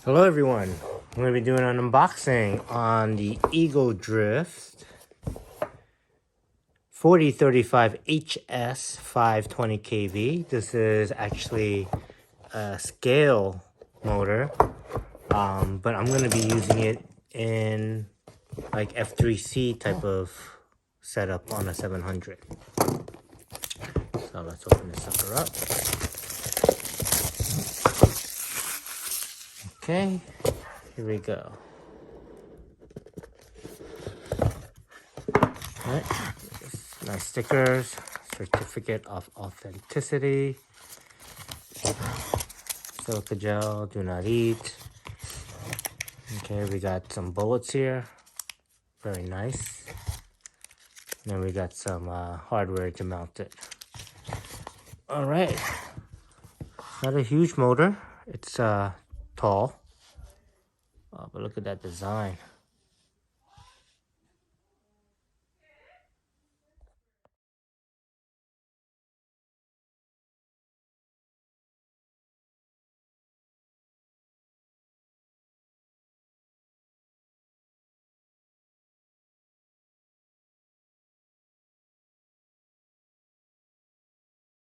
Hello everyone, I'm going to be doing an unboxing on the egodrift 4035HS 520 kV. This is actually a scale motor, but I'm going to be using it in like F3C type of setup on a 700. So let's open this sucker up. Okay, here we go. Right. Nice stickers, certificate of authenticity, silica gel, do not eat. Okay, we got some bullets here, very nice. And then we got some hardware to mount it. All right, not a huge motor, it's tall, but look at that design.